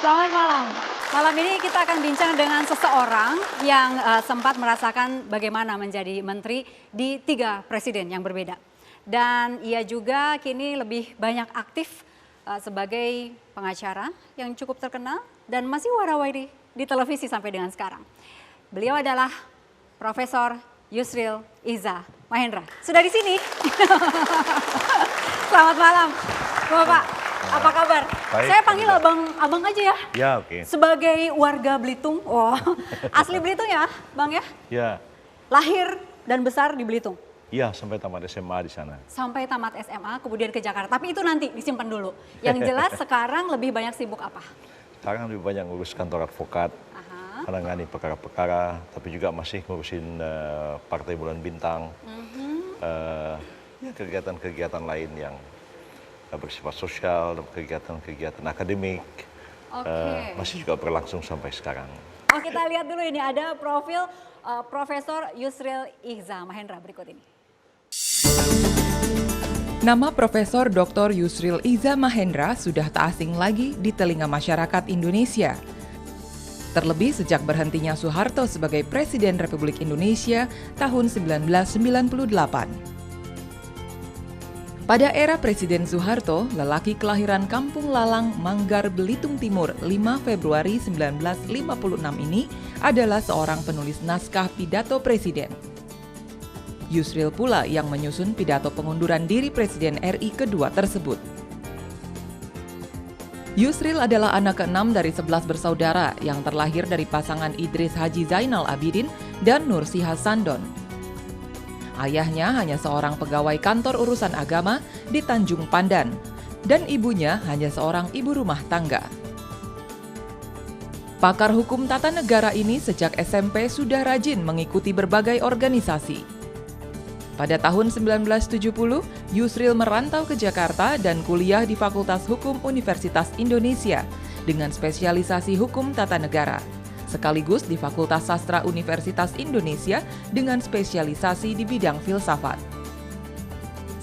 Selamat malam. Malam ini kita akan bincang dengan seseorang yang sempat merasakan bagaimana menjadi menteri di 3 presiden yang berbeda. Dan ia juga kini lebih banyak aktif sebagai pengacara yang cukup terkenal dan masih warawiri di televisi sampai dengan sekarang. Beliau adalah Profesor Yusril Iza Mahendra. Sudah di sini. Selamat malam, Bapak. Apa kabar? Baik, Saya panggil abang aja ya. Ya, oke. Sebagai warga Belitung, asli Belitung ya, Bang ya? Ya, Lahir dan besar di Belitung. ya sampai tamat SMA di sana. Sampai tamat SMA, kemudian ke Jakarta. Tapi itu nanti disimpan dulu. Yang jelas sekarang lebih banyak sibuk apa? Sekarang lebih banyak ngurus kantor advokat, menangani perkara-perkara, tapi juga masih ngurusin Partai Bulan Bintang, ya kegiatan-kegiatan lain yang bersifat sosial, dan kegiatan-kegiatan akademik, masih juga berlangsung sampai sekarang. Oh, kita lihat dulu ini ada profil Profesor Yusril Iza Mahendra berikut ini. Nama Profesor Dr. Yusril Iza Mahendra sudah tak asing lagi di telinga masyarakat Indonesia. Terlebih sejak berhentinya Soeharto sebagai Presiden Republik Indonesia tahun 1998. Pada era Presiden Soeharto, lelaki kelahiran Kampung Lalang, Manggar, Belitung Timur 5 Februari 1956 ini adalah seorang penulis naskah pidato presiden. Yusril pula yang menyusun pidato pengunduran diri Presiden RI kedua tersebut. Yusril adalah anak ke-6 dari 11 bersaudara yang terlahir dari pasangan Idris Haji Zainal Abidin dan Nursiha Sandon. Ayahnya hanya seorang pegawai kantor urusan agama di Tanjung Pandan, dan ibunya hanya seorang ibu rumah tangga. Pakar hukum tata negara ini sejak SMP sudah rajin mengikuti berbagai organisasi. Pada tahun 1970, Yusril merantau ke Jakarta dan kuliah di Fakultas Hukum Universitas Indonesia dengan spesialisasi hukum tata negara, sekaligus di Fakultas Sastra Universitas Indonesia dengan spesialisasi di bidang filsafat.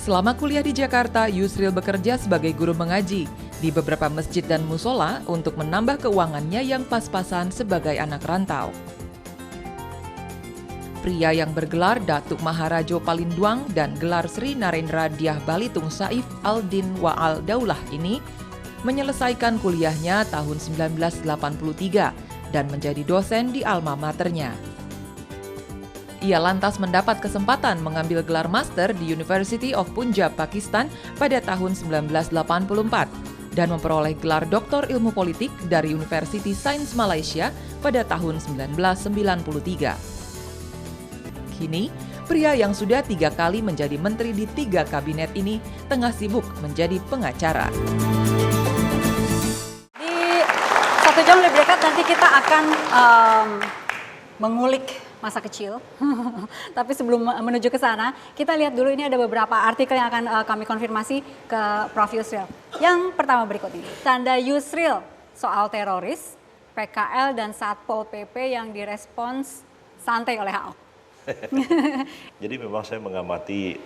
Selama kuliah di Jakarta, Yusril bekerja sebagai guru mengaji di beberapa masjid dan musola untuk menambah keuangannya yang pas-pasan sebagai anak rantau. Pria yang bergelar Datuk Maharajo Palinduang dan gelar Sri Narendra Dyah Balitung Saif Al-Din Wa'al Daulah ini menyelesaikan kuliahnya tahun 1983 dan menjadi dosen di alma maternya. Ia lantas mendapat kesempatan mengambil gelar master di University of Punjab, Pakistan pada tahun 1984 dan memperoleh gelar doktor ilmu politik dari University Science Malaysia pada tahun 1993. Kini, pria yang sudah 3 kali menjadi menteri di 3 kabinet ini tengah sibuk menjadi pengacara. 1 jam lebih dekat nanti kita akan mengulik masa kecil. Tapi sebelum menuju ke sana, kita lihat dulu ini ada beberapa artikel yang akan kami konfirmasi ke Prof. Yusril. Yang pertama berikut ini. Tanda Yusril soal teroris, PKL dan Satpol PP yang direspons santai oleh Ahok. Jadi memang saya mengamati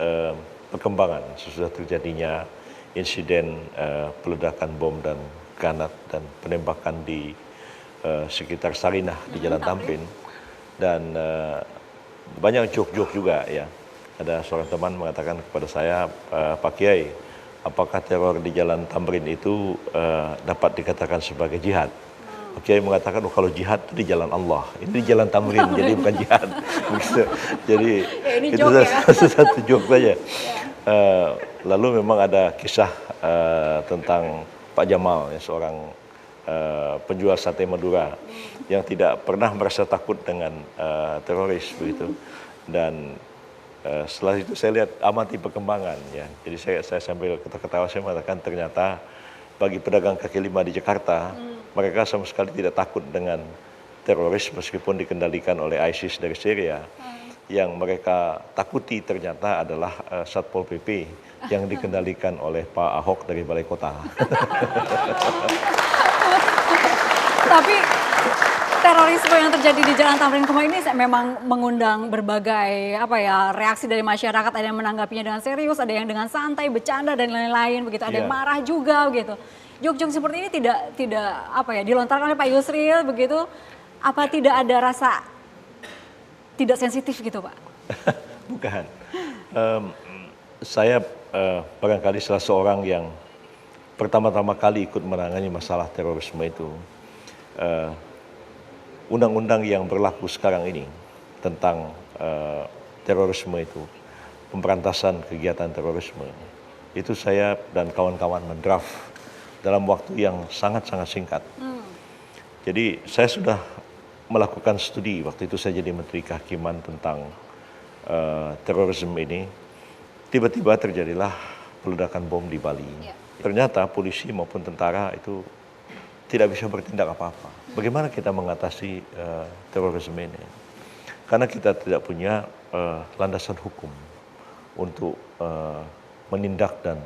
perkembangan sesudah terjadinya insiden peledakan bom dan granat dan penembakan di sekitar Sarinah di Jalan Tamrin, dan banyak jok-jok juga ya. Ada seorang teman mengatakan kepada saya, Pak Kiai, apakah teror di Jalan Tamrin itu dapat dikatakan sebagai jihad? Pak Kiai mengatakan, oh, kalau jihad itu di jalan Allah, ini di Jalan Tamrin, jadi bukan jihad. Jadi ini itu satu jok saja. Lalu memang ada kisah tentang Pak Jamal, ya, seorang penjual sate Madura yang tidak pernah merasa takut dengan teroris begitu. Dan setelah itu saya lihat amati perkembangan ya. Jadi saya sambil ketawa-ketawa saya mengatakan ternyata bagi pedagang kaki lima di Jakarta mereka sama sekali tidak takut dengan teroris meskipun dikendalikan oleh ISIS dari Syria. Yang mereka takuti ternyata adalah Satpol PP yang dikendalikan oleh Pak Ahok dari Balai Kota. Tapi terorisme yang terjadi di Jalan Tamrin Kemang ini memang mengundang berbagai reaksi dari masyarakat. Ada yang menanggapinya dengan serius, ada yang dengan santai, bercanda dan lain-lain begitu. Ada yang marah juga begitu. Joke-joke seperti ini tidak dilontarkan oleh Pak Yusril begitu. Apa tidak ada rasa tidak sensitif gitu, Pak? Bukan. Saya barangkali salah seorang yang pertama-tama kali ikut menangani masalah terorisme itu. Undang-undang yang berlaku sekarang ini tentang terorisme itu, pemberantasan kegiatan terorisme, itu saya dan kawan-kawan mendraft dalam waktu yang sangat-sangat singkat. Jadi saya sudah melakukan studi, waktu itu saya jadi Menteri Kehakiman tentang terorisme ini. Tiba-tiba terjadilah peledakan bom di Bali. Ternyata polisi maupun tentara itu tidak bisa bertindak apa-apa. Bagaimana kita mengatasi terorisme ini? Karena kita tidak punya landasan hukum untuk menindak dan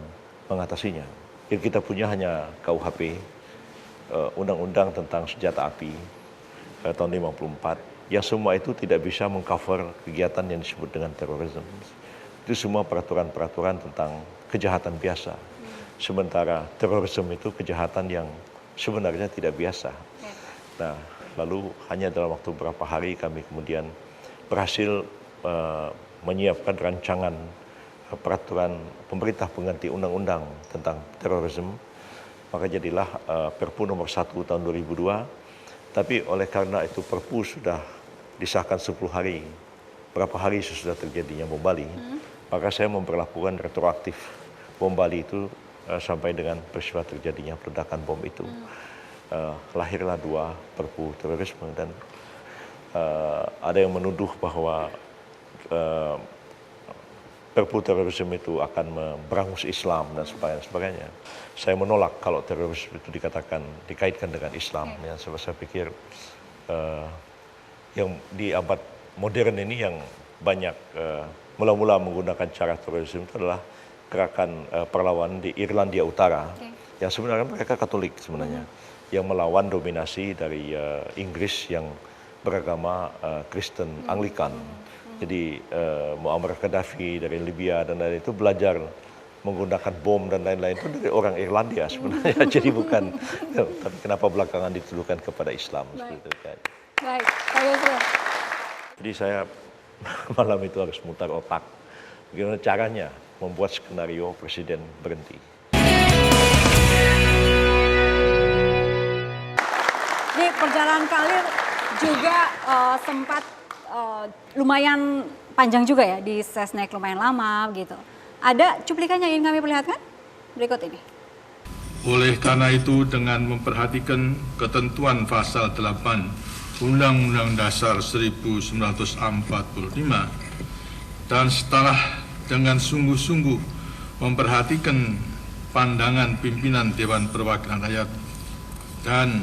mengatasinya. Yang kita punya hanya KUHP, Undang-Undang tentang Senjata Api tahun 54, yang semua itu tidak bisa mengcover kegiatan yang disebut dengan terorisme. Itu semua peraturan-peraturan tentang kejahatan biasa. Sementara terorisme itu kejahatan yang sebenarnya tidak biasa. Nah, lalu hanya dalam waktu beberapa hari kami kemudian berhasil menyiapkan rancangan peraturan pemerintah pengganti undang-undang tentang terorisme. Maka jadilah Perpu nomor 1 tahun 2002. Tapi oleh karena itu Perpu sudah disahkan 10 hari, berapa hari sesudah terjadinya bom Bali, maka saya memperlakukan retroaktif bom Bali itu sampai dengan peristiwa terjadinya peledakan bom itu. Lahirlah 2 Perpu terorisme dan ada yang menuduh bahwa Perpu terorisme itu akan berangus Islam dan sebagainya. Saya menolak kalau terorisme itu dikaitkan dengan Islam. Ya, saya pikir yang di abad modern ini yang banyak mula-mula menggunakan cara terorisme itu adalah gerakan perlawanan di Irlandia Utara. Yang sebenarnya mereka Katolik sebenarnya. Yang melawan dominasi dari Inggris yang beragama Kristen Anglikan. Jadi Muammar Gaddafi dari Libya dan lain-lain itu belajar menggunakan bom dan lain-lain itu dari orang Irlandia sebenarnya. Jadi bukan, tapi kenapa belakangan dituduhkan kepada Islam seperti itu kan. Baik, Pak Yusril. Jadi saya malam itu harus mutar otak. Bagaimana caranya membuat skenario presiden berhenti. Di perjalanan karir juga sempat lumayan panjang juga ya di Sesnek, lumayan lama gitu. Ada cuplikannya yang ingin kami perlihatkan? Berikut ini. Oleh karena itu dengan memperhatikan ketentuan pasal 8 Undang-Undang Dasar 1945 dan setelah dengan sungguh-sungguh memperhatikan pandangan pimpinan Dewan Perwakilan Rakyat dan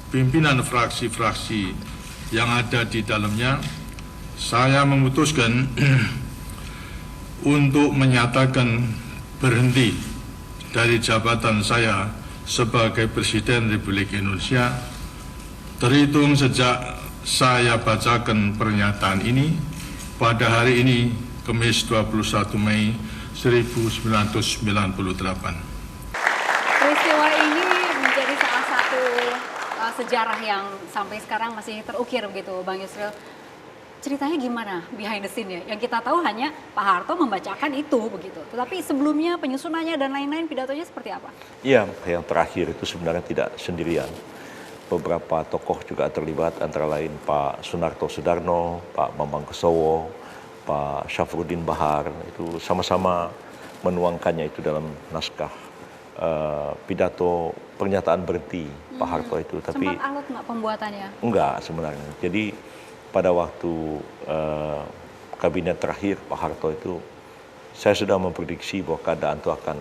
pimpinan fraksi-fraksi yang ada di dalamnya, saya memutuskan untuk menyatakan berhenti dari jabatan saya sebagai Presiden Republik Indonesia terhitung sejak saya bacakan pernyataan ini pada hari ini, Kamis 21 Mei 1998. Peristiwa ini menjadi salah satu sejarah yang sampai sekarang masih terukir begitu, Bang Yusril. Ceritanya gimana behind the scene-nya? Yang kita tahu hanya Pak Harto membacakan itu begitu. Tetapi sebelumnya penyusunannya dan lain-lain pidatonya seperti apa? Iya, yang terakhir itu sebenarnya tidak sendirian. Beberapa tokoh juga terlibat, antara lain Pak Sunarto Sudarno, Pak Bambang Kesowo, Pak Syafruddin Bahar, itu sama-sama menuangkannya itu dalam naskah pidato pernyataan berhenti Pak Harto itu. Tapi sempat alot nggak pembuatannya? Enggak sebenarnya. Jadi pada waktu kabinet terakhir Pak Harto itu, saya sudah memprediksi bahwa keadaan itu akan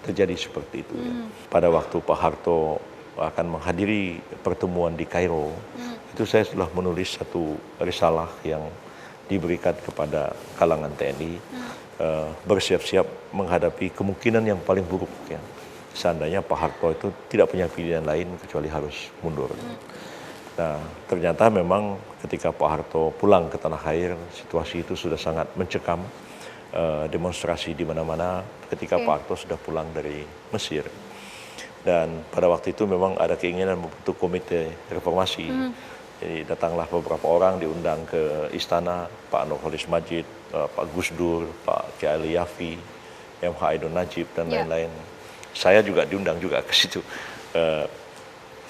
terjadi seperti itu. Ya. Pada waktu Pak Harto akan menghadiri pertemuan di Kairo, itu saya sudah menulis satu risalah yang diberikan kepada kalangan TNI, bersiap-siap menghadapi kemungkinan yang paling buruk. Ya. Seandainya Pak Harto itu tidak punya pilihan lain kecuali harus mundur. Nah, ternyata memang ketika Pak Harto pulang ke tanah air, situasi itu sudah sangat mencekam, demonstrasi di mana-mana ketika Pak Harto sudah pulang dari Mesir. Dan pada waktu itu memang ada keinginan membentuk komite reformasi. Jadi datanglah beberapa orang diundang ke istana, Pak Nurholis Majid, Pak Gus Dur, Pak Kiai Ali Yafi, MH Aidon Najib, dan lain-lain. Saya juga diundang juga ke situ.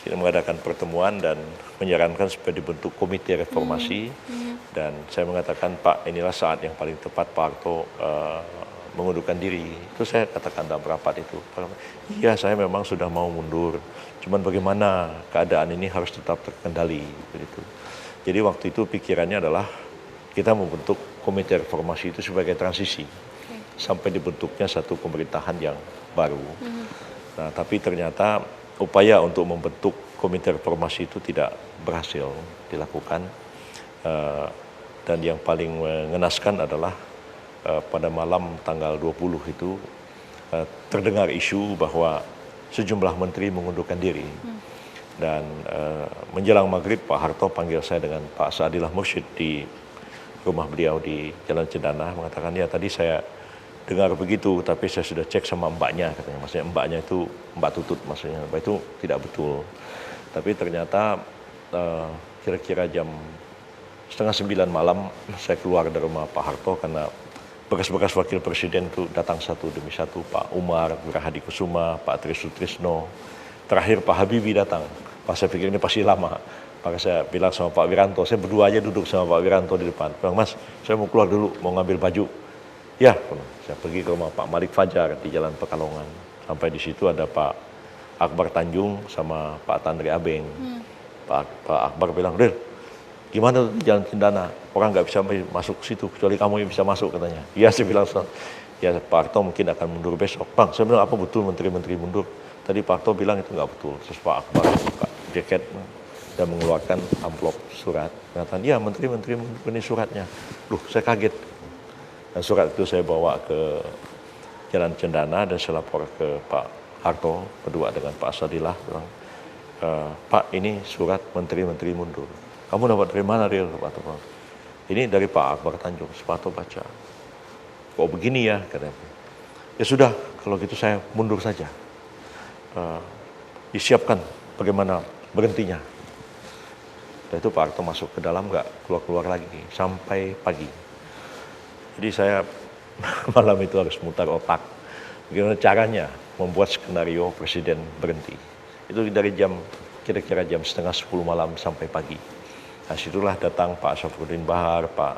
Kita mengadakan pertemuan dan menyarankan supaya dibentuk komite reformasi. Dan saya mengatakan, Pak, inilah saat yang paling tepat Pak Harto mengundurkan diri. Itu saya katakan dalam rapat itu. Iya, saya memang sudah mau mundur. Cuman bagaimana keadaan ini harus tetap terkendali. Begitu. Jadi waktu itu pikirannya adalah kita membentuk komite reformasi itu sebagai transisi. Sampai dibentuknya satu pemerintahan yang baru. Nah, tapi ternyata upaya untuk membentuk komite reformasi itu tidak berhasil dilakukan. Dan yang paling mengenaskan adalah pada malam tanggal 20 itu terdengar isu bahwa sejumlah menteri mengundurkan diri. Dan menjelang maghrib Pak Harto panggil saya dengan Pak Saadillah Mursyid di rumah beliau di Jalan Cendana, mengatakan, ya tadi saya dengar begitu, tapi saya sudah cek sama mbaknya, katanya. Maksudnya mbaknya itu Mbak Tutut, maksudnya mbak itu tidak betul. Tapi ternyata kira-kira jam 8:30 malam saya keluar dari rumah Pak Harto karena bekas-bekas wakil presiden itu datang satu demi satu. Pak Umar, Wirahadi Kusuma, Pak Tri Sutrisno, terakhir Pak Habibie datang. Pas saya pikir ini pasti lama. Maka saya bilang sama Pak Wiranto, saya berdua aja duduk sama Pak Wiranto di depan. Bilang, Mas, saya mau keluar dulu, mau ngambil baju. Ya, saya pergi ke rumah Pak Malik Fajar di Jalan Pekalongan. Sampai di situ ada Pak Akbar Tanjung sama Pak Tandri Abeng. Pak Akbar bilang, Ril, gimana di Jalan Cendana? Orang nggak bisa masuk ke situ, kecuali kamu yang bisa masuk, katanya. Iya, saya bilang, ya Pak Harto mungkin akan mundur besok. Bang, saya bilang, apa betul menteri-menteri mundur? Tadi Pak Harto bilang itu nggak betul. Terus Pak Akbar buka jaket dan mengeluarkan amplop surat. Mengatakan, ya menteri-menteri ini suratnya. Loh, saya kaget. Dan surat itu saya bawa ke Jalan Cendana dan saya lapor ke Pak Harto, berdua dengan Pak Saadillah, bilang, Pak, ini surat menteri-menteri mundur. Kamu dapat dari mana, Ril? Ini dari Pak Akbar Tanjung. Pak Harto baca. Kok begini ya? Katanya. Ya sudah, kalau gitu saya mundur saja. Disiapkan bagaimana berhentinya. Dan itu Pak Harto masuk ke dalam, nggak keluar-keluar lagi sampai pagi. Jadi saya malam itu harus mutar otak. Bagaimana caranya membuat skenario presiden berhenti. Itu dari kira-kira jam 9:30 malam sampai pagi. Nah, situlah datang Pak Syafruddin Bahar, Pak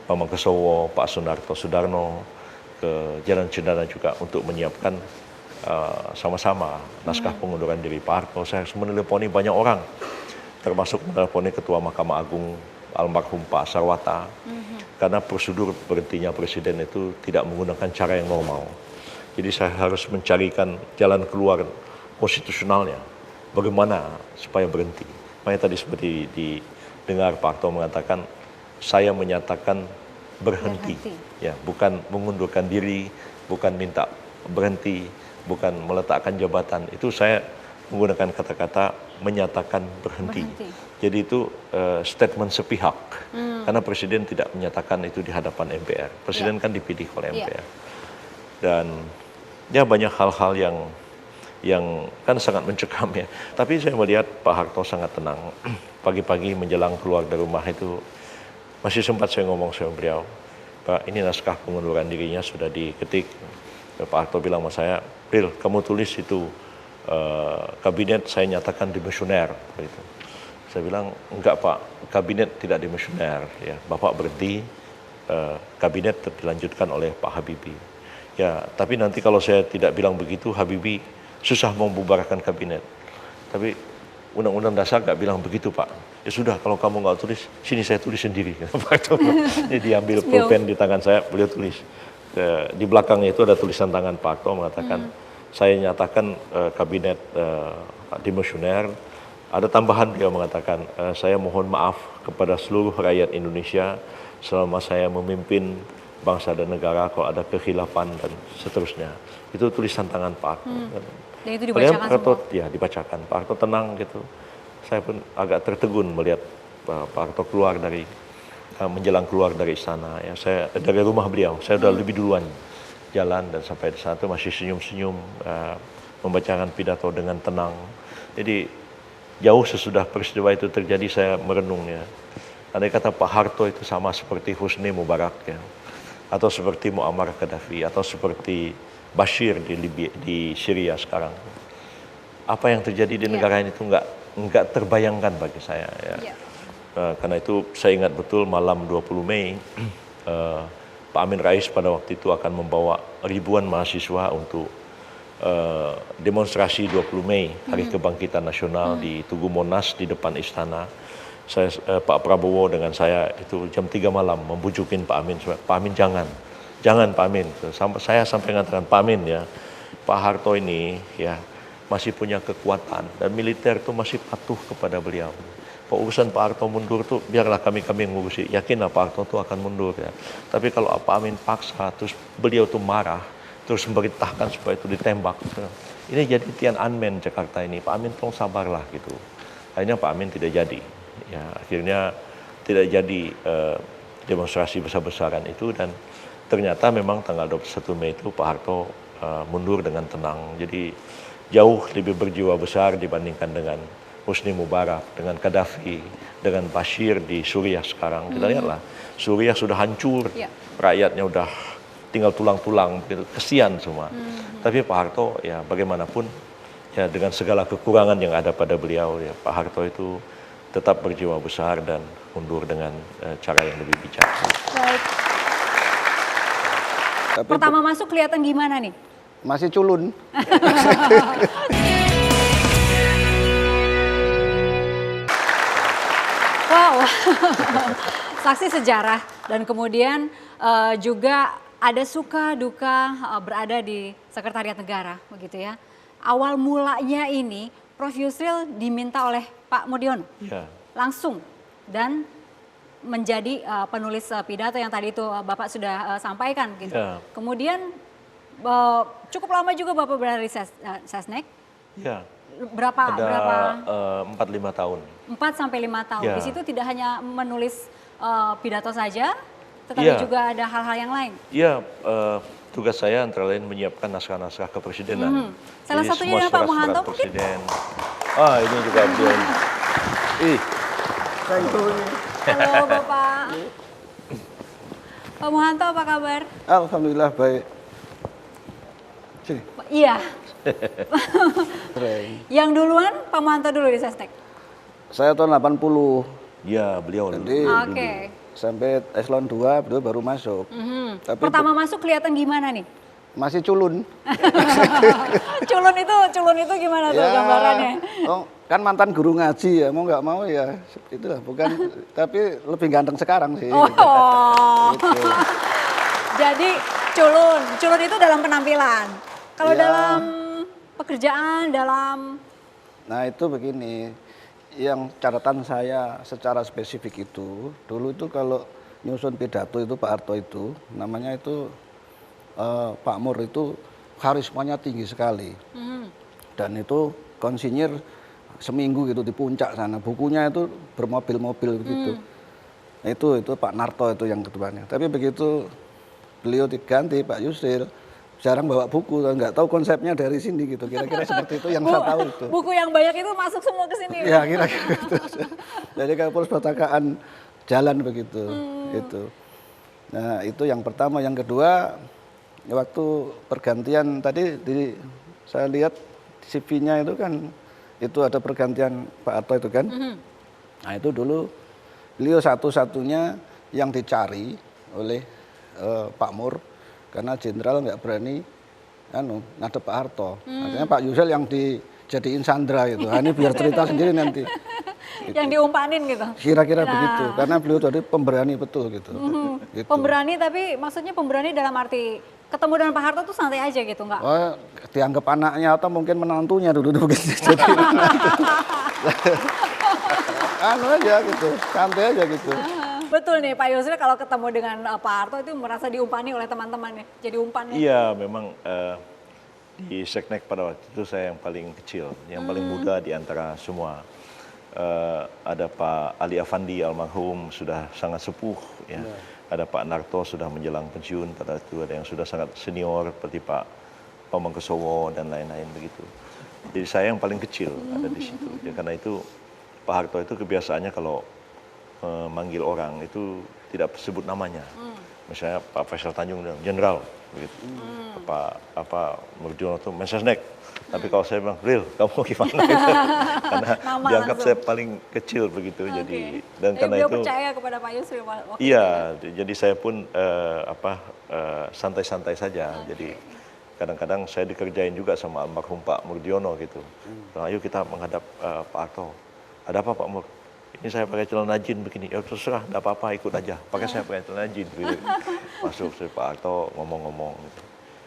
Bambang Kesowo, Pak Sunarto Sudarno ke Jalan Cendana juga untuk menyiapkan sama-sama naskah pengunduran diri Pak Harto. Saya harus meneleponi banyak orang, termasuk meneleponi Ketua Mahkamah Agung almarhum Pak Sarwata, karena prosedur berhentinya presiden itu tidak menggunakan cara yang normal. Jadi saya harus mencarikan jalan keluar konstitusionalnya, bagaimana supaya berhenti. Makanya tadi seperti didengar Pak Harto mengatakan, saya menyatakan berhenti. Ya, bukan mengundurkan diri, bukan minta berhenti, bukan meletakkan jabatan. Itu saya menggunakan kata-kata menyatakan berhenti. Jadi itu statement sepihak, karena presiden tidak menyatakan itu di hadapan MPR. Presiden kan dipilih oleh MPR. Dan ya banyak hal-hal yang kan sangat mencekam ya. Tapi saya melihat Pak Harto sangat tenang. Pagi-pagi menjelang keluar dari rumah itu masih sempat saya ngomong sama beliau, Pak, ini naskah pengunduran dirinya sudah diketik. Pak Harto bilang sama saya, Ril, kamu tulis itu kabinet saya nyatakan dimisioner. Gitu. Saya bilang, enggak Pak, kabinet tidak dimisioner. Ya, Bapak berhenti, kabinet dilanjutkan oleh Pak Habibie. Ya, tapi nanti kalau saya tidak bilang begitu, Habibie susah membubarkan kabinet. Tapi Undang-Undang Dasar nggak bilang begitu Pak. Ya sudah, kalau kamu nggak tulis, sini saya tulis sendiri. Jadi diambil pulpen di tangan saya, beliau tulis. Di belakangnya itu ada tulisan tangan Pak Harto mengatakan, saya nyatakan kabinet dimisioner. Ada tambahan dia mengatakan, saya mohon maaf kepada seluruh rakyat Indonesia selama saya memimpin bangsa dan negara kalau ada kekhilafan dan seterusnya. Itu tulisan tangan Pak Harto. Dan itu dibacakan semua? Ya, dibacakan. Pak Harto tenang gitu. saya pun agak tertegun melihat Pak Harto keluar dari menjelang keluar dari istana. Ya, saya dari rumah beliau, saya sudah lebih duluan jalan dan sampai di sana itu masih senyum-senyum, membacakan pidato dengan tenang. Jadi jauh sesudah peristiwa itu terjadi saya merenung ya. Andai kata Pak Harto itu sama seperti Husni Mubarak ya, atau seperti Muammar Gaddafi, atau seperti Bashir di Libya, di Syria sekarang. Apa yang terjadi di negara ini itu nggak terbayangkan bagi saya ya. Karena itu saya ingat betul malam 20 Mei Pak Amin Rais pada waktu itu akan membawa ribuan mahasiswa untuk demonstrasi 20 Mei, Hari Kebangkitan Nasional di Tugu Monas di depan istana. Pak Prabowo dengan saya itu jam 3 malam membujukin Pak Amin jangan Pak Amin. Saya sampai mengatakan Pak Amin ya, Pak Harto ini ya masih punya kekuatan dan militer itu masih patuh kepada beliau. Urusan Pak Harto mundur tuh biarlah kami ngurusi. Yakinlah Pak Harto tuh akan mundur ya. Tapi kalau Pak Amin paksa terus beliau tuh marah, terus memerintahkan supaya itu ditembak. Ini jadi Tiananmen Jakarta ini. Pak Amin tolong sabarlah gitu. Akhirnya Pak Amin tidak jadi. Ya, akhirnya tidak jadi demonstrasi besar-besaran itu dan ternyata memang tanggal 21 Mei itu Pak Harto mundur dengan tenang. Jadi jauh lebih berjiwa besar dibandingkan dengan Husni Mubarak, dengan Gaddafi, dengan Bashir di Suriah sekarang. Kita lihatlah, Suriah sudah hancur, rakyatnya udah tinggal tulang-tulang, kesian semua. Tapi Pak Harto ya bagaimanapun ya dengan segala kekurangan yang ada pada beliau, ya Pak Harto itu tetap berjiwa besar dan mundur dengan cara yang lebih bijak. Baik. Tapi Pertama masuk kelihatan gimana nih? masih culun. Wow, saksi sejarah dan kemudian juga ada suka duka berada di Sekretariat Negara, begitu ya. Awal mulanya ini Prof. Yusril diminta oleh Pak Mudiono langsung dan menjadi penulis pidato yang tadi itu Bapak sudah sampaikan, gitu. Kemudian cukup lama juga Bapak berada di Sesnek. Ya. Berapa? Ada 4-5 tahun. 4 sampai 5 tahun. Ya. Di situ tidak hanya menulis pidato saja, tetapi juga ada hal-hal yang lain. Iya, tugas saya antara lain menyiapkan naskah-naskah kepresidenan. Salah Jadi satunya semua Pak Muhanto surat-surat mungkin? presiden. Ini juga beliau. Halo Bapak. Pak Muhanto apa kabar? Alhamdulillah baik. Sini. Iya. Keren. Yang duluan Pak Muhanto dulu di Sesnek. Saya tahun 80. Ya, beliau dulu. Jadi Oke. sampai eselon 2 beliau baru masuk. Tapi Pertama masuk kelihatan gimana nih? masih culun. Culun itu gimana tuh gambarannya? Kan mantan guru ngaji ya, mau nggak mau ya itulah, bukan tapi lebih ganteng sekarang sih. Oh. Gitu. Jadi culun itu dalam penampilan. Kalau dalam pekerjaan, Nah itu begini, yang catatan saya secara spesifik itu, dulu itu kalau nyusun pidato itu Pak Harto itu, namanya itu Pak Mur itu karismanya tinggi sekali. Dan itu konsinyir seminggu gitu di puncak sana, bukunya itu bermobil-mobil begitu. Itu Pak Narto itu yang ketuanya. Tapi begitu beliau diganti Pak Yusril, jarang bawa buku, nggak tahu konsepnya dari sini gitu. Kira-kira seperti itu yang saya tahu itu. buku yang banyak itu masuk semua ke sini. Ya kira-kira gitu. Jadi kalau perpustakaan jalan begitu. Itu. Nah itu yang pertama. Yang kedua, waktu pergantian tadi saya lihat CV-nya itu kan, itu ada pergantian Pak Harto itu kan. Nah itu dulu beliau satu-satunya yang dicari oleh Pak Mur, karena jenderal nggak berani ngadep Pak Harto. Artinya Pak Yusril yang dijadiin sandra gitu. Nah, ini biar cerita sendiri nanti. Gitu. Yang diumpanin gitu. Kira-kira begitu, karena beliau tadi pemberani betul gitu. Gitu. Pemberani, tapi maksudnya pemberani dalam arti ketemu dengan Pak Harto tuh santai aja gitu, nggak? Oh, dianggap anaknya atau mungkin menantunya dulu begitu. Jadi aja gitu, santai aja gitu. Betul nih Pak Yusril kalau ketemu dengan Pak Harto itu merasa diumpani oleh teman-temannya, jadi umpannya. Iya, memang di Seknek pada waktu itu saya yang paling kecil, yang paling muda di antara semua. ada Pak Ali Afandi almarhum sudah sangat sepuh ya. Ada Pak Narto sudah menjelang pensiun, pada itu ada yang sudah sangat senior seperti Pak Pamangkesowo dan lain-lain begitu. Jadi saya yang paling kecil ada di situ. Ya, karena itu Pak Harto itu kebiasaannya kalau manggil orang itu tidak sebut namanya. Misalnya Pak Faisal Tanjung bilang jenderal begitu. Apa Murdiono itu Mensesnek. Tapi kalau saya bilang, Ril, kamu gimana? Gitu. Karena dianggap saya paling kecil begitu. Jadi dan karena beliau itu percaya kepada Pak Yusril waktu iya, jadi saya pun santai-santai saja. Jadi kadang-kadang saya dikerjain juga sama almarhum Pak Murdiono gitu. Nah, ayo kita menghadap Pak Harto. Ada apa Pak Mur? Ini saya pakai celana jin begini. Ya terserah, tidak apa-apa, ikut aja. Pakai saya pakai celana jin. Gitu. Masuk Pak Harto ngomong-ngomong. Gitu.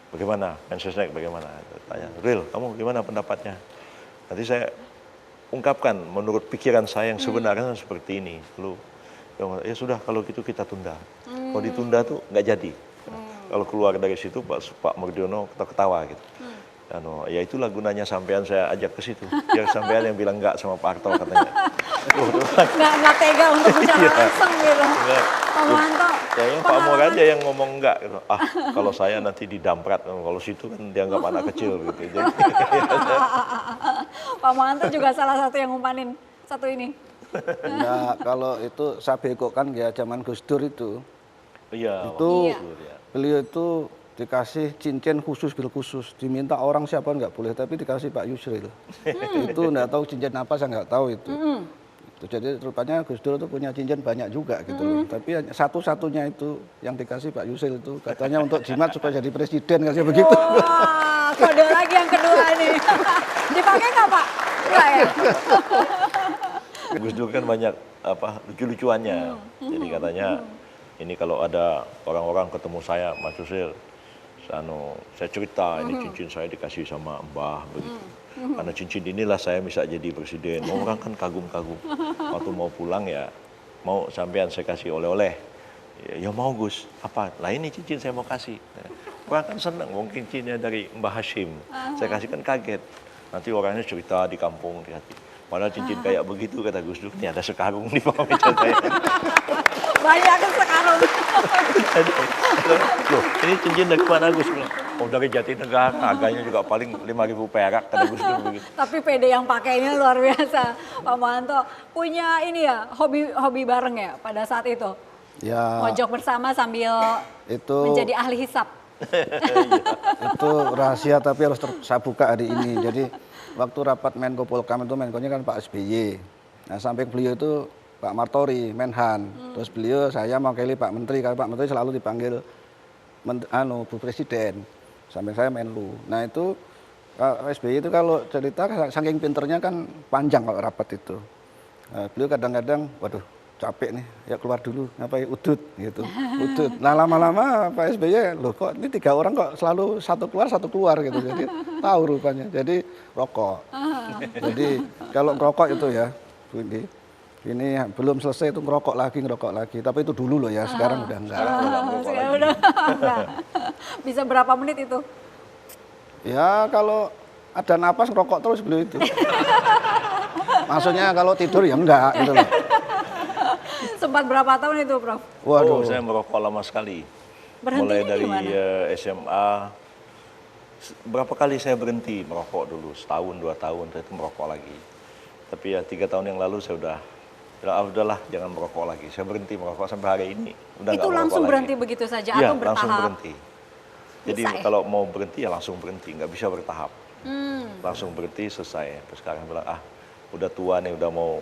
Bagaimana? Mensesnek bagaimana? Tanya, Ril, kamu gimana pendapatnya? Nanti saya ungkapkan menurut pikiran saya yang sebenarnya seperti ini. Lalu, ya sudah kalau gitu kita tunda. Kalau ditunda tuh nggak jadi. Kalau keluar dari situ Pak Murdiono ketawa gitu. Ya itulah gunanya sampean saya ajak ke situ. Biar sampean yang bilang enggak sama Pak Harto katanya. Nggak tega untuk bicara langsung gitu. Pak Muhanto. Kayaknya Pak Mur aja yang ngomong enggak gitu. Kalau saya nanti didamprat, kalau situ kan dianggap anak kecil gitu. Jadi, Pak Muhanto juga salah satu yang ngumpanin satu ini. Nah, kalau itu saya bekokkan ya zaman Gus Dur itu. iya. Itu Iya. beliau itu dikasih cincin khusus bil khusus, diminta orang siapa nggak boleh, tapi dikasih Pak Yusril. Itu nggak tahu cincin apa, saya nggak tahu itu. Jadi rupanya Gus Dur itu punya cincin banyak juga gitu loh. Tapi satu-satunya itu yang dikasih Pak Yusril itu katanya untuk jimat supaya jadi presiden katanya begitu. Wah, kode lagi yang kedua nih. Dipakai nggak Pak? Enggak ya? Gus Dur kan banyak lucu-lucuannya. Jadi katanya ini kalau ada orang-orang ketemu saya, Mas Yusril, saya cerita ini cincin saya dikasih sama Mbah begitu. Karena cincin inilah saya bisa jadi presiden. Orang kan kagum-kagum. Waktu mau pulang ya mau sampean saya kasih oleh-oleh. Ya mau Gus, apa? Lah ini cincin saya mau kasih. Orang kan senang, mungkin cincinnya dari Mbah Hashim. Saya kasih kan kaget. Nanti orangnya cerita di kampung di hati. Padahal cincin kayak begitu kata Gus Dur, ini ada sekarung di bawah meja saya. Banyak kan sekarang. Loh, ini cincin dari mana Gus? Oh dari Jatinegara, harganya juga paling 5.000 perak kata Gus Dur begitu. Tapi PD yang pakainya luar biasa. Pak Muhanto punya ini ya, hobi bareng ya pada saat itu? Ya. Mojok bersama sambil itu menjadi ahli hisap. itu rahasia tapi harus saya buka hari ini. Jadi waktu rapat Menko Polkam itu Menkonya kan Pak SBY. Nah samping beliau itu Pak Martori, Menhan. Terus beliau saya mewakili Pak Menteri, karena Pak Menteri selalu dipanggil Bu Presiden. Sampai saya Menlu. Nah itu Pak SBY itu kalau cerita saking pinternya kan panjang kalau rapat itu. Nah, beliau kadang-kadang, waduh capek nih, ya keluar dulu, ngapain udut gitu, udut. Nah lama-lama Pak SBY, loh kok ini 3 orang kok selalu satu keluar gitu, jadi tahu rupanya. Jadi rokok. Jadi kalau ngerokok itu ya, Bu Indi, ini belum selesai itu ngerokok lagi. Tapi itu dulu loh ya, sekarang udah enggak. Sekarang udah enggak. Bisa berapa menit itu? Ya kalau ada napas ngerokok terus beliau itu. Maksudnya kalau tidur ya enggak gitu loh. Sempat berapa tahun itu, Prof? Waduh. Saya merokok lama sekali. Berhentinya Mulai dari gimana? SMA, berapa kali saya berhenti merokok dulu, setahun, 2 tahun, saya itu merokok lagi. Tapi ya 3 tahun yang lalu saya udahlah jangan merokok lagi. Saya berhenti merokok sampai hari ini. Udah Itu langsung berhenti begitu saja Iya, atau bertahap? langsung berhenti. Jadi Bisa, ya? kalau mau berhenti ya langsung berhenti, nggak bisa bertahap. Langsung berhenti selesai. Terus sekarang bilang udah tua nih, udah mau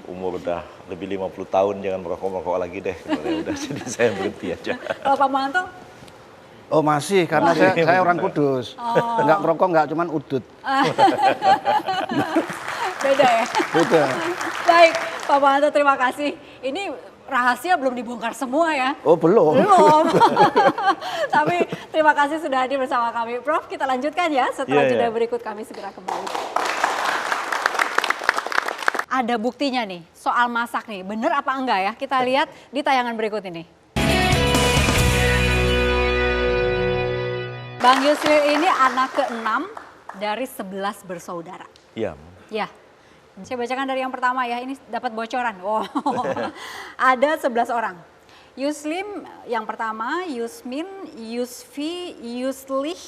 umur udah lebih 50 tahun, jangan merokok lagi deh. Udah jadi saya berhenti aja. Kalau Pak Muhanto? Oh masih, karena saya orang Kudus. Enggak merokok, enggak cuman udut. Beda ya? Beda. Baik, Pak Muhanto terima kasih. Ini rahasia belum dibongkar semua ya? Oh belum. Belum. Tapi terima kasih sudah hadir bersama kami. Prof, kita lanjutkan ya setelah jeda berikut, kami segera kembali. Ada buktinya nih soal masak nih, bener apa enggak ya? Kita lihat di tayangan berikut ini. Bang Yusril ini anak ke-6 dari 11 bersaudara. Iya. Ya, Saya bacakan dari yang pertama ya, ini dapat bocoran. Wow. Ada 11 orang. Yuslim yang pertama, Yusmin, Yusfi, Yuslih,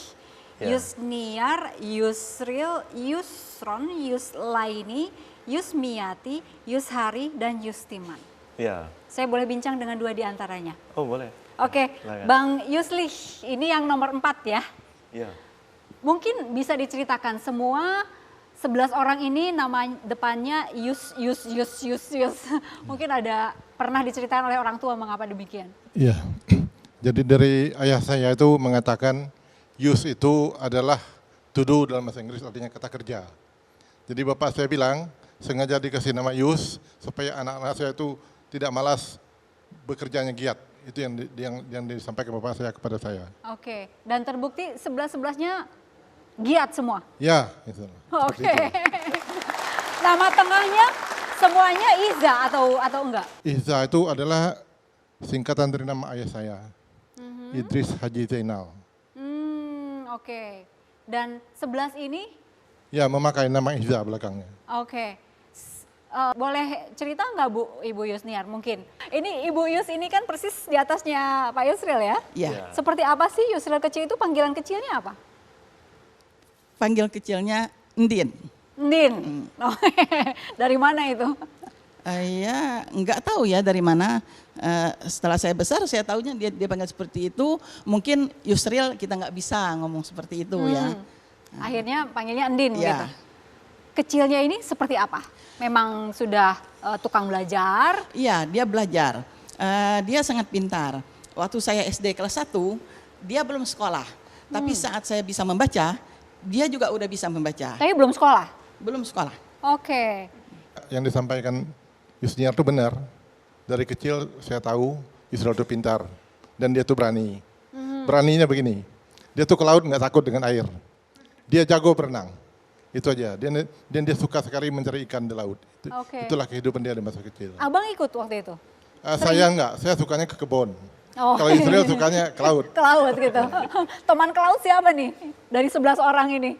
Yusniar, Yusril, Yusron, Yuslaini, Yusmiati, Yushari, dan Yustiman. Ya. Saya boleh bincang dengan 2 di antaranya. Oh boleh. Oke, Silakan. Bang Yuslih, ini yang nomor 4 ya. Ya. Mungkin bisa diceritakan semua 11 orang ini nama depannya Yus. Mungkin ada pernah diceritakan oleh orang tua mengapa demikian? Iya, jadi dari ayah saya itu mengatakan use itu adalah to do dalam bahasa Inggris, artinya kata kerja. Jadi bapak saya bilang sengaja dikasih nama use supaya anak-anak saya itu tidak malas bekerjanya giat. Itu yang disampaikan bapak saya kepada saya. Oke, dan terbukti 11-11-nya giat semua? Ya, itu. Oke. Nama tengahnya semuanya Iza atau enggak? Iza itu adalah singkatan dari nama ayah saya, Idris Haji Zainal. Oke. Dan 11 ini? Ya, memakai nama Iza belakangnya. Oke. Boleh cerita nggak Bu, Ibu Yusniar mungkin? Ini Ibu Yus ini kan persis di atasnya Pak Yusril ya? Iya. Seperti apa sih Yusril kecil itu, panggilan kecilnya apa? Panggil kecilnya Ndin. Ndin. Dari mana itu? Ya nggak tahu ya dari mana. Setelah saya besar saya tahunya dia panggil seperti itu. Mungkin Yusril kita nggak bisa ngomong seperti itu ya. Akhirnya panggilnya Ndin Ya. gitu. Kecilnya ini seperti apa? Memang sudah tukang belajar? Iya, dia belajar. Dia sangat pintar. Waktu saya SD kelas 1, dia belum sekolah. Tapi saat saya bisa membaca, dia juga udah bisa membaca. Tapi belum sekolah? Belum sekolah. Oke. Yang disampaikan Yusniar itu benar. Dari kecil saya tahu Yusril itu pintar dan dia tuh berani. Beraninya begini, dia tuh ke laut nggak takut dengan air. Dia jago berenang. Itu aja. Dia suka sekali mencari ikan di laut. Oke. Itulah kehidupan dia di masa kecil. Abang ikut waktu itu? Saya enggak, saya sukanya ke kebun. Oh. Kalau Yusril sukanya ke laut. Ke laut gitu. Teman ke laut siapa nih dari 11 orang ini?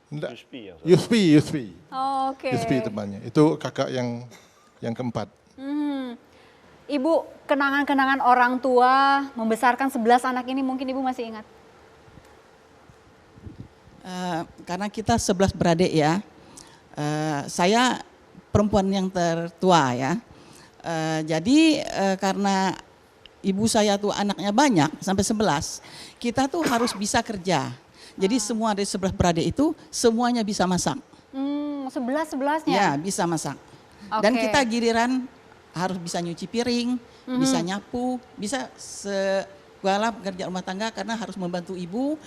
Enggak. Yuspi yang Yuspi. Oke. Yuspi temannya. Itu kakak yang keempat. Ibu, kenangan-kenangan orang tua membesarkan 11 anak ini mungkin Ibu masih ingat? Karena kita 11 beradik ya. Saya perempuan yang tertua ya. Jadi karena ibu saya tuh anaknya banyak sampai 11, kita tuh harus bisa kerja. Jadi semua dari 11 beradik itu semuanya bisa masak. 11-11-nya? Ya, bisa masak. Dan Oke. kita giliran harus bisa nyuci piring, bisa nyapu, bisa segala pekerjaan rumah tangga karena harus membantu ibu,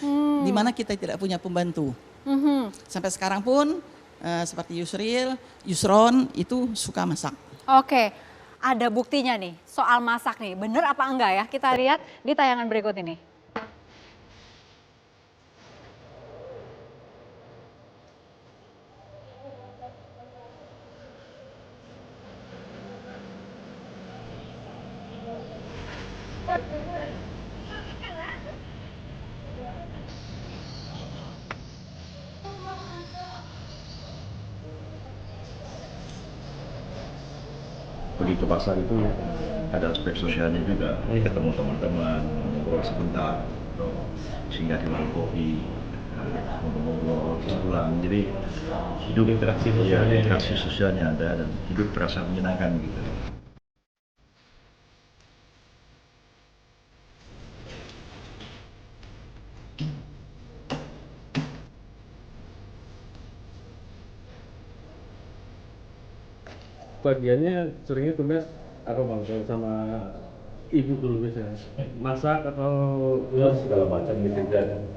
di mana kita tidak punya pembantu. Sampai sekarang pun seperti Yusril, Yusron itu suka masak. Oke, ada buktinya nih soal masak nih. Bener apa enggak ya? Kita lihat di tayangan berikut ini. pergi ke pasar itu ada aspek sosialnya juga, ketemu teman-teman, ngobrol sebentar, singgah di warung kopi, ngobrol, pulang. Jadi hidup interaksi sosialnya, interaksi sosialnya ada dan hidup terasa menyenangkan gitu. Bagiannya seringnya tugas apa bang? Kalau sama ibu dulu biasanya masak atau Ya segala macam gitu dan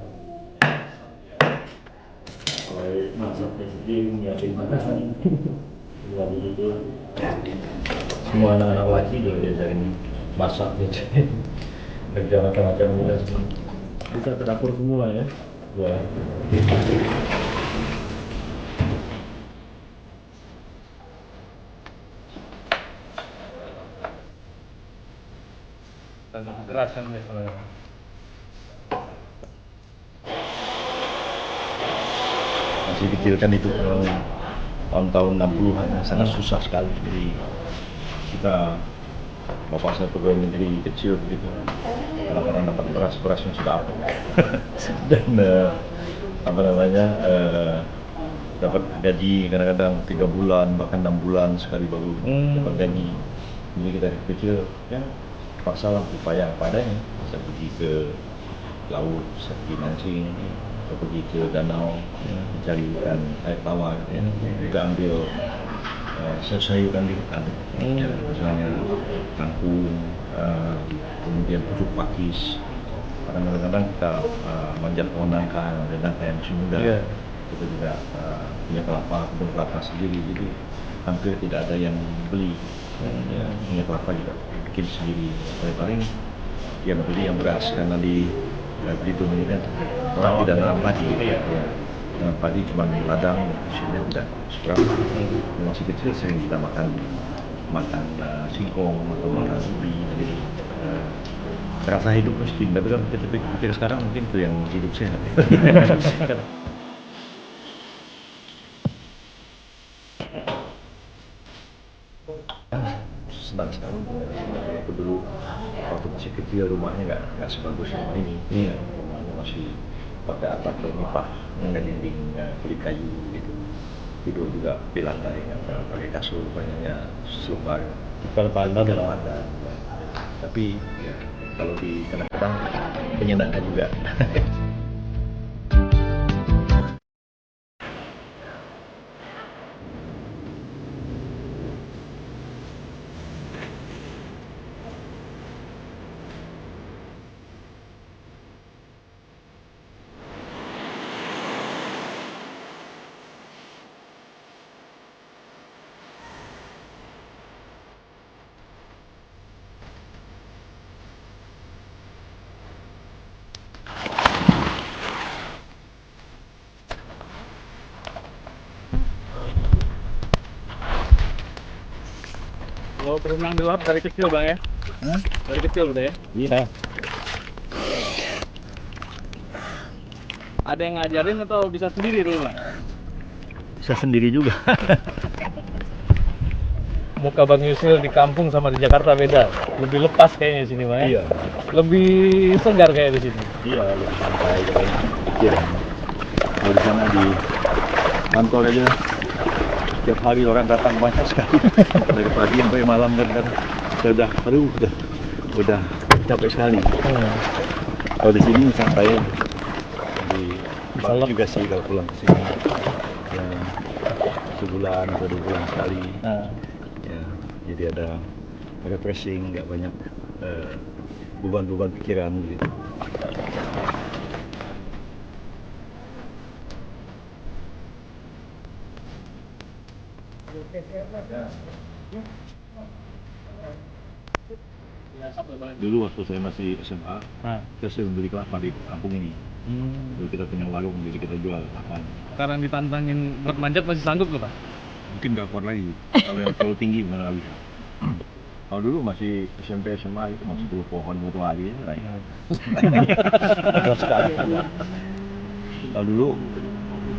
kalau masak sendiri nyiapin makanan, buat itu semua anak-anak laki juga diajarin masak gitu, kerja macam-macam juga semua. bisa ke dapur semua ya? Ya. Dan keras kan biasanya. masih kecil kan itu tahun-tahun 60-an sangat susah sekali. Jadi kita, bapak saya pegawai negeri kecil begitu, kadang-kadang dapat berasnya sudah apa dan apa namanya dapat gaji kadang-kadang 3 bulan bahkan 6 bulan sekali baru dapat gaji. Jadi kita kecil ya paksa lah upaya apa adanya. Saya pergi ke laut, saya pergi mancing, saya pergi ke danau mencari ikan air tawar, ya. Juga ambil sayur-sayuran di hutan, ya, misalnya kangkung, kemudian pucuk pakis. Kadang-kadang kita manjat pohon nangka yang masih muda. Kita juga punya kebun kelapa sendiri, jadi hampir tidak ada yang beli. Ya, minyak kelapa juga bikin sendiri. Paling yang beli yang beras, karena di Belitung ini kan orang tidak nanam padi. Ya. Nanam padi cuma ladang, hasilnya tidak seberapa. Masih kecil sering kita makan singkong atau makan ubi. Jadi rasa hidup mesti. Tapi kan kita pikir sekarang mungkin itu yang hidup sehat. Senang sekali. Aku dulu waktu masih kecil rumahnya nggak sebagus rumah ini. Rumahnya masih pakai atap bermipah, pakai dinding kulit kayu gitu. Tidur juga di lantai, pakai kasur banyaknya selembar. Pandan. Tapi ya, kalau di kadang-kadang menyenangkan juga. Lo berenang di laut dari kecil Bang ya? Dari kecil udah ya? Iya. Ada yang ngajarin atau bisa sendiri dulu Bang? Bisa sendiri juga. Muka Bang Yusril di kampung sama di Jakarta beda. Lebih lepas kayaknya di sini Bang ya? Iya. Lebih segar kayak di sini. Iya, lebih santai kayak pikiran. Kalau di sana di kantor aja setiap hari orang datang banyak sekali. Dari pagi sampai malam kan saya udah capek sekali. Kalau di sini santai. Jadi bagus juga sih kalau pulang ke sini. Ya, sebulan atau 2 bulan sekali. Ya, jadi ada refreshing, nggak banyak beban-beban pikiran gitu. Dulu waktu saya masih SMA, saya sering beli kelapa di kampung ini. Dulu kita punya warung, jadi kita jual kelapa. Sekarang ditantangin buat manjat masih sanggup nggak Pak? Mungkin nggak kuat lagi, kalau yang terlalu tinggi mana bisa. Kalau dulu masih SMP SMA itu masih 10 pohon satu hari ya. Sekali. Kalau dulu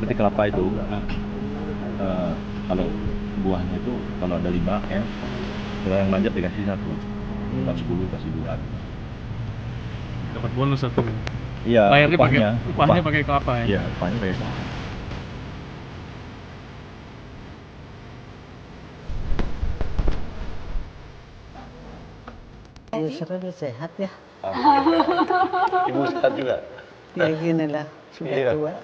petik kelapa itu kalau buahnya itu kalau ada 5 ya, kalau yang manjat dikasih 1, kalau 10 kasih 2. Dapat bonus 1. Iya. Upahnya pakai kelapa ya? Iya, upahnya pakai kelapa. Yusril sehat ya? Ibu sehat juga? Ya gini lah, sudah tua.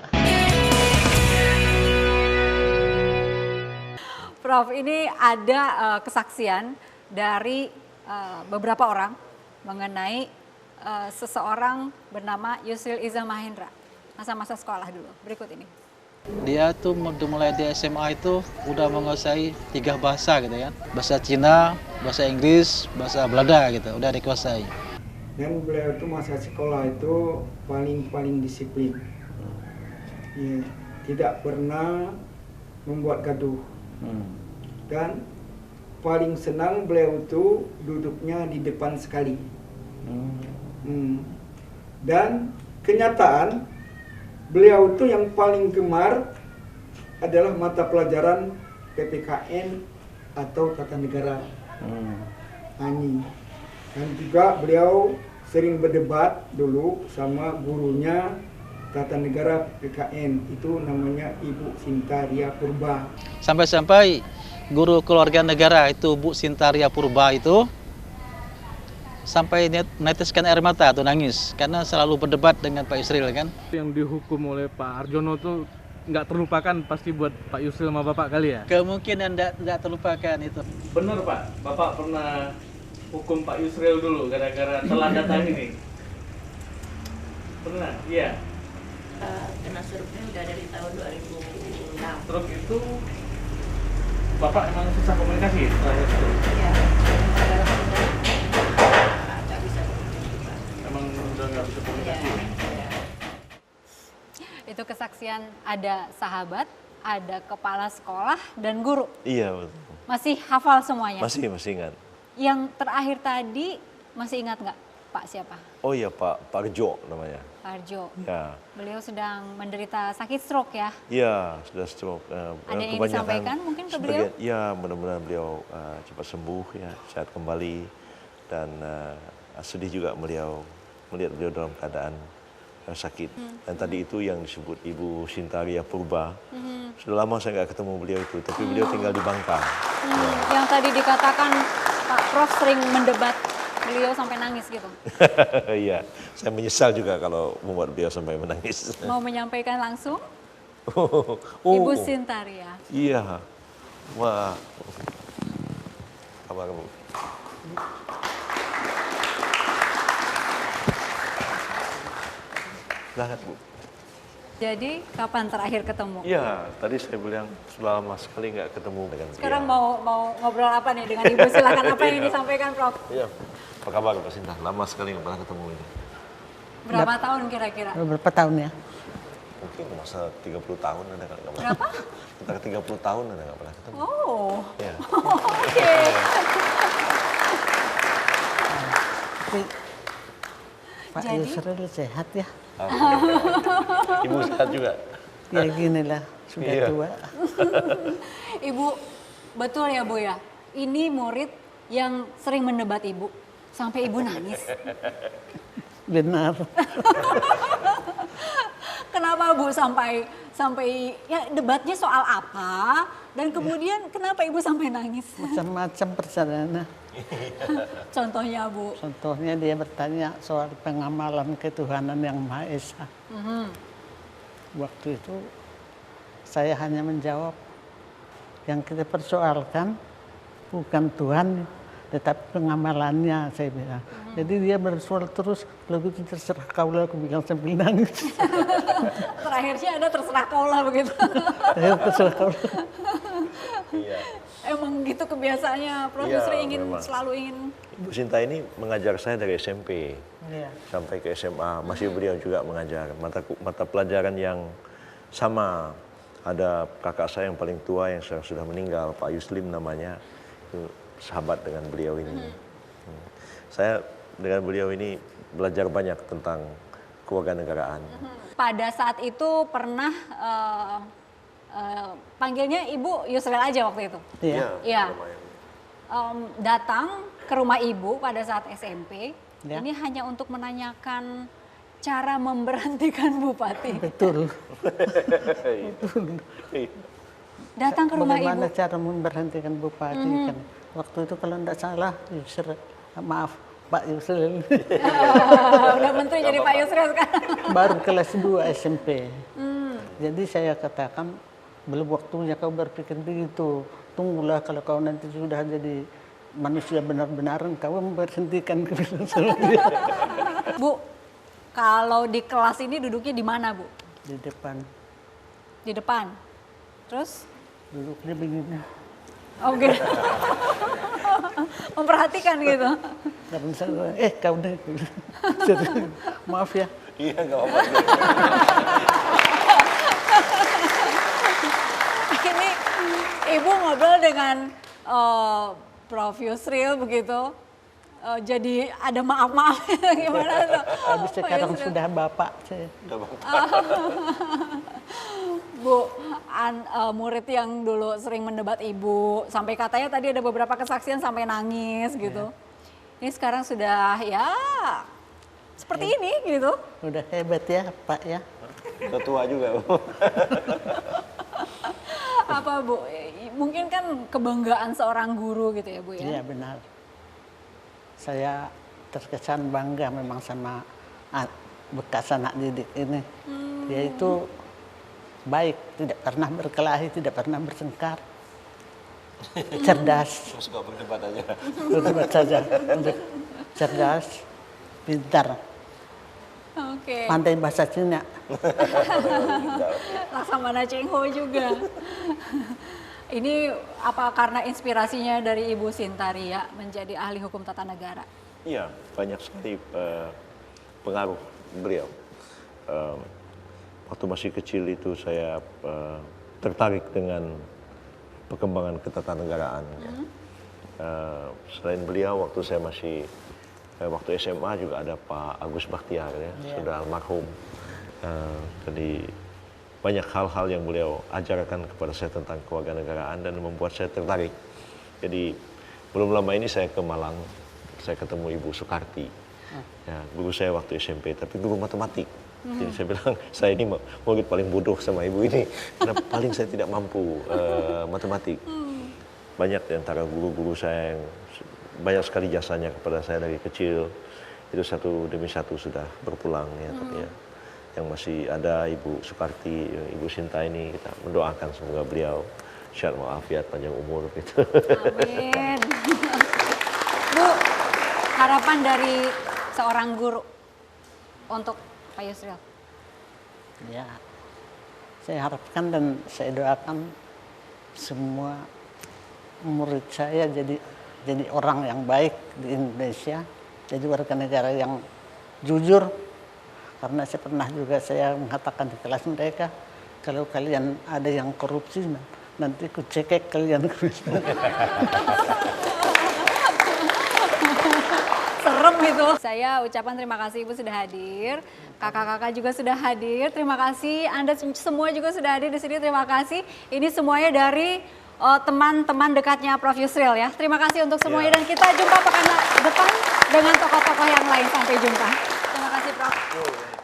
Prof, ini ada kesaksian dari beberapa orang mengenai seseorang bernama Yusril Iza Mahendra. Masa-masa sekolah dulu, berikut ini. Dia tuh mulai di SMA itu udah menguasai 3 bahasa gitu ya. Bahasa Cina, bahasa Inggris, bahasa Belanda gitu, udah dikuasai. Dan beliau itu masa sekolah itu paling disiplin. Ya, tidak pernah membuat gaduh. Dan paling senang beliau itu duduknya di depan sekali. Dan kenyataan beliau itu yang paling gemar adalah mata pelajaran PPKN atau Tata Negara. Ani. Dan juga beliau sering berdebat dulu sama gurunya Tata Negara PKN, itu namanya Ibu Sintaria Purba. Sampai-sampai guru keluarga negara itu Bu Sintaria Purba itu sampai meneteskan air mata atau nangis karena selalu berdebat dengan Pak Yusril kan. Yang dihukum oleh Pak Harjono tuh nggak terlupakan pasti buat Pak Yusril sama Bapak kali ya? Kemungkinan tidak terlupakan itu. Bener Pak, Bapak pernah hukum Pak Yusril dulu gara-gara telah datang ini? Pernah? Iya. Kena struknya udah dari tahun 2006. Stroke itu Bapak emang susah komunikasi setelah itu? Iya. Nggak bisa komunikasi Pak. Emang udah nggak bisa komunikasi? Iya. Itu kesaksian ada sahabat, ada kepala sekolah, dan guru. Iya betul. Masih hafal semuanya? Masih ingat. Yang terakhir tadi masih ingat nggak Pak siapa? Oh iya Pak Arjo namanya. Pak Arjo. Ya. Beliau sedang menderita sakit stroke ya? Iya, sudah stroke. Ada yang disampaikan mungkin ke beliau? Ya, mudah-mudahan beliau cepat sembuh ya, sehat kembali. Dan sedih juga melihat beliau dalam keadaan sakit. Dan tadi itu yang disebut Ibu Sintaria Purba. Sudah lama saya nggak ketemu beliau itu, tapi beliau tinggal di Bangka. Yang tadi dikatakan Pak Prof sering mendebat beliau sampai nangis gitu. Iya, saya menyesal juga kalau membuat beliau sampai menangis. Mau menyampaikan langsung? Oh, Ibu Sintaria. Iya, wah, kabar Bu. Silahkan Bu. Jadi kapan terakhir ketemu? Iya, tadi saya bilang sudah lama sekali nggak ketemu dengan beliau. Sekarang mau ngobrol apa nih dengan Ibu? Silakan apa yang disampaikan Prof? Iya, apa kabar Pak Sinta? Lama sekali nggak pernah ketemu ini. Berapa tahun kira-kira? Berapa tahun ya? Mungkin masa 30 tahun ada nggak pernah. Berapa? Sekitar 30 tahun ada nggak pernah ketemu. Oh, Ya. oke. Pak Jadi? Yusril sehat ya? Ibu sehat juga? Ya ginilah, sudah Iya. tua. Ibu, betul ya Bu ya? Ini murid yang sering mendebat Ibu, sampai Ibu nangis. Benar. Kenapa Bu sampai ya debatnya soal apa? Dan kemudian kenapa Ibu sampai nangis? Macam-macam perjalanan. Contohnya Bu. Contohnya dia bertanya soal pengamalan ketuhanan yang Maha Esa. Waktu itu saya hanya menjawab, yang kita persoalkan bukan Tuhan, tetapi pengamalannya, saya bilang. Jadi dia bersoal terus, lebih terserah kaulah, aku bilang sambil nangis. Terakhirnya ada terserah kaulah begitu. Terserah kaulah. Iya. Emang gitu kebiasaannya, Prof. Iya, Yusri memang. selalu ingin. Ibu Sinta ini mengajar saya dari SMP Iya. sampai ke SMA. Masih beliau juga mengajar mata pelajaran yang sama. Ada kakak saya yang paling tua yang sudah meninggal, Pak Yuslim namanya, itu sahabat dengan beliau ini. Saya dengan beliau ini belajar banyak tentang kewarganegaraan. Pada saat itu pernah panggilnya Ibu Yusril aja waktu itu. Iya. Iya. Datang ke rumah Ibu pada saat SMP. Ya. Ini hanya untuk menanyakan cara memberhentikan Bupati. Betul. Datang ke rumah Bagaimana Ibu. cara memberhentikan bupati kan? Waktu itu kalau tidak salah, maaf Pak Yusril, Udah menteri jadi Pak Yusril sekarang. baru kelas 2 SMP. Jadi saya katakan, belum waktunya kau berpikir begitu. Tunggulah kalau kau nanti sudah jadi manusia benar-benaran, kau memberhentikan kebiasaan dia. Bu, kalau di kelas ini duduknya di mana Bu? Di depan, Di depan. Terus? duduknya begini. Oke. Memperhatikan gitu. Karena saya, kau deh. Maaf ya. Iya, nggak apa-apa. Ini Ibu ngobrol dengan Prof. Yusril begitu. jadi ada maaf-maaf gimana tuh? Habis sekarang sudah bapak saya. Bu, murid yang dulu sering mendebat ibu, sampai katanya tadi ada beberapa kesaksian sampai nangis gitu. Ini sekarang sudah ya seperti ini gitu. Udah hebat ya Pak ya. Ketua juga. Apa Bu, mungkin kan kebanggaan seorang guru gitu ya Bu ya? Iya benar. Saya terkesan bangga memang sama bekas anak didik ini. Dia itu baik, tidak pernah berkelahi, tidak pernah bertengkar. Cerdas. Suka berdebat aja. Berdebat saja. Cerdas, pintar. Oke. Pandai bahasa Cina. Laksamana Cheng Ho juga. Ini apa karena inspirasinya dari Ibu Sintaria menjadi ahli hukum tata negara? Iya, banyak sekali pengaruh beliau. Waktu masih kecil itu saya tertarik dengan perkembangan ketatanegaraan. Selain beliau, waktu saya masih waktu SMA juga ada Pak Agus Bakhtiar ya, sudah almarhum. Jadi banyak hal-hal yang beliau ajarkan kepada saya tentang kewarganegaraan dan membuat saya tertarik. Jadi belum lama ini saya ke Malang, saya ketemu Ibu Soekarti, ya, guru saya waktu SMP, tapi guru matematik. Jadi saya bilang, saya ini murid paling bodoh sama ibu ini, karena paling saya tidak mampu matematik. Banyak di antara guru-guru saya yang banyak sekali jasanya kepada saya dari kecil, itu satu demi satu sudah berpulang ya, tapi ya yang masih ada Ibu Soekarti, Ibu Sinta ini kita mendoakan semoga beliau sehat walafiat, panjang umur gitu. Amin. Bu, harapan dari seorang guru untuk Pak Yusril? Ya, saya harapkan dan saya doakan semua murid saya jadi orang yang baik di Indonesia, jadi warga negara yang jujur. Karena saya pernah juga saya mengatakan di kelas mereka, kalau kalian ada yang korupsi, nanti ku cekek kalian. Serem itu. Saya ucapan terima kasih Ibu sudah hadir, kakak-kakak juga sudah hadir. Terima kasih Anda semua juga sudah hadir di sini. Terima kasih. Ini semuanya dari teman-teman dekatnya Prof Yusril ya. Terima kasih untuk semuanya dan kita jumpa pekan depan dengan tokoh-tokoh yang lain. Sampai jumpa. Terima kasih Prof.